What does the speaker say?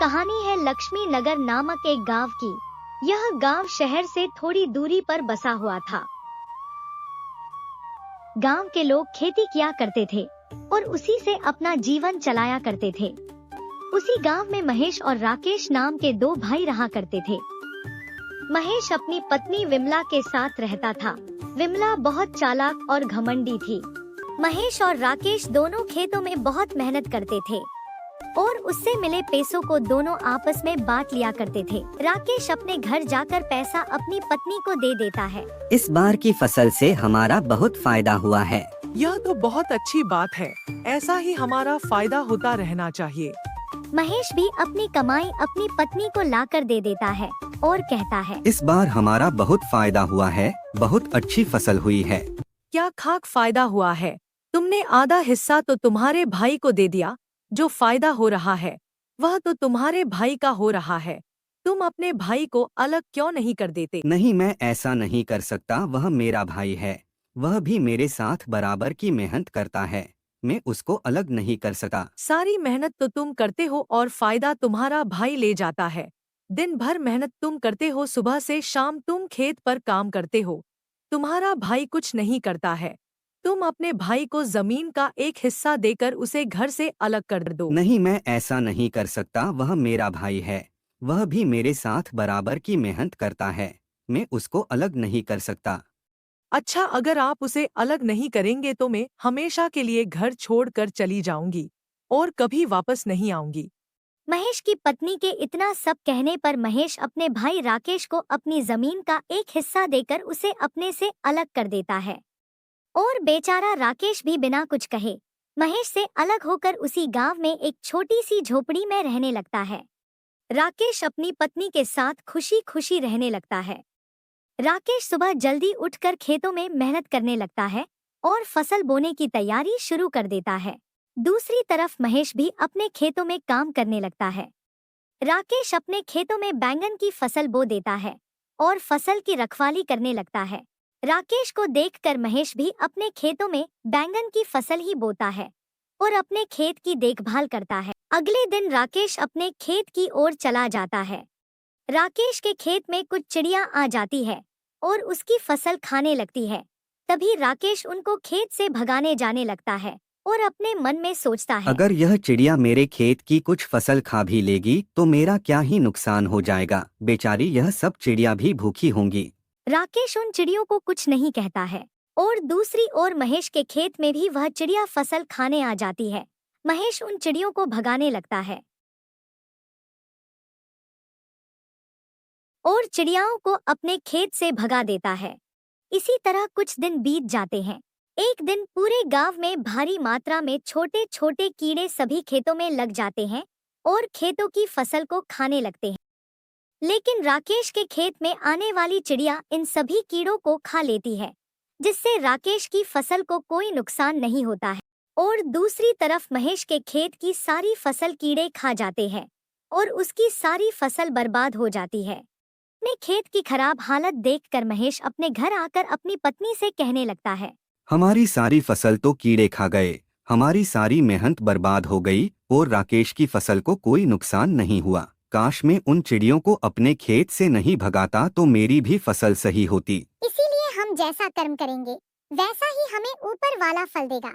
कहानी है लक्ष्मी नगर नामक एक गांव की। यह गांव शहर से थोड़ी दूरी पर बसा हुआ था। गांव के लोग खेती किया करते थे और उसी से अपना जीवन चलाया करते थे। उसी गांव में महेश और राकेश नाम के दो भाई रहा करते थे। महेश अपनी पत्नी विमला के साथ रहता था। विमला बहुत चालाक और घमंडी थी। महेश और राकेश दोनों खेतों में बहुत मेहनत करते थे और उससे मिले पैसों को दोनों आपस में बांट लिया करते थे। राकेश अपने घर जाकर पैसा अपनी पत्नी को दे देता है। इस बार की फसल से हमारा बहुत फायदा हुआ है। यह तो बहुत अच्छी बात है। ऐसा ही हमारा फायदा होता रहना चाहिए। महेश भी अपनी कमाई अपनी पत्नी को लाकर दे देता है और कहता है, इस बार हमारा बहुत फायदा हुआ है, बहुत अच्छी फसल हुई है। क्या खाक फायदा हुआ है? तुमने आधा हिस्सा तो तुम्हारे भाई को दे दिया। जो फायदा हो रहा है वह तो तुम्हारे भाई का हो रहा है। तुम अपने भाई को अलग क्यों नहीं कर देते? नहीं, मैं ऐसा नहीं कर सकता। वह मेरा भाई है। वह भी मेरे साथ बराबर की मेहनत करता है। मैं उसको अलग नहीं कर सका। सारी मेहनत तो तुम करते हो और फायदा तुम्हारा भाई ले जाता है। दिन भर मेहनत तुम करते हो, सुबह से शाम तुम खेत पर काम करते हो। तुम्हारा भाई कुछ नहीं करता है। तुम अपने भाई को जमीन का एक हिस्सा देकर उसे घर से अलग कर दो। नहीं, मैं ऐसा नहीं कर सकता। वह मेरा भाई है। वह भी मेरे साथ बराबर की मेहनत करता है। मैं उसको अलग नहीं कर सकता। अच्छा, अगर आप उसे अलग नहीं करेंगे तो मैं हमेशा के लिए घर छोड़कर चली जाऊंगी और कभी वापस नहीं आऊंगी। महेश की पत्नी के इतना सब कहने पर महेश अपने भाई राकेश को अपनी जमीन का एक हिस्सा देकर उसे अपने से अलग कर देता है और बेचारा राकेश भी बिना कुछ कहे महेश से अलग होकर उसी गांव में एक छोटी सी झोपड़ी में रहने लगता है। राकेश अपनी पत्नी के साथ खुशी खुशी रहने लगता है। राकेश सुबह जल्दी उठकर खेतों में मेहनत करने लगता है और फसल बोने की तैयारी शुरू कर देता है। दूसरी तरफ महेश भी अपने खेतों में काम करने लगता है। राकेश अपने खेतों में बैंगन की फसल बो देता है और फसल की रखवाली करने लगता है। राकेश को देखकर महेश भी अपने खेतों में बैंगन की फसल ही बोता है और अपने खेत की देखभाल करता है। अगले दिन राकेश अपने खेत की ओर चला जाता है। राकेश के खेत में कुछ चिड़िया आ जाती है और उसकी फसल खाने लगती है। तभी राकेश उनको खेत से भगाने जाने लगता है और अपने मन में सोचता है, अगर यह चिड़िया मेरे खेत की कुछ फसल खा भी लेगी तो मेरा क्या ही नुकसान हो जाएगा। बेचारी यह सब चिड़िया भी भूखी होंगी। राकेश उन चिड़ियों को कुछ नहीं कहता है और दूसरी ओर महेश के खेत में भी वह चिड़िया फसल खाने आ जाती है। महेश उन चिड़ियों को भगाने लगता है और चिड़ियाओं को अपने खेत से भगा देता है। इसी तरह कुछ दिन बीत जाते हैं। एक दिन पूरे गांव में भारी मात्रा में छोटे छोटे कीड़े सभी खेतों में लग जाते हैं और खेतों की फसल को खाने लगते हैं। लेकिन राकेश के खेत में आने वाली चिड़िया इन सभी कीड़ों को खा लेती है, जिससे राकेश की फसल को कोई नुकसान नहीं होता है। और दूसरी तरफ महेश के खेत की सारी फसल कीड़े खा जाते हैं और उसकी सारी फसल बर्बाद हो जाती है। अपने खेत की खराब हालत देखकर महेश अपने घर आकर अपनी पत्नी से कहने लगता है, हमारी सारी फसल तो कीड़े खा गए। हमारी सारी मेहनत बर्बाद हो गई और राकेश की फसल को कोई नुकसान नहीं हुआ। काश मैं उन चिड़ियों को अपने खेत से नहीं भगाता तो मेरी भी फसल सही होती। इसीलिए हम जैसा कर्म करेंगे वैसा ही हमें ऊपर वाला फल देगा।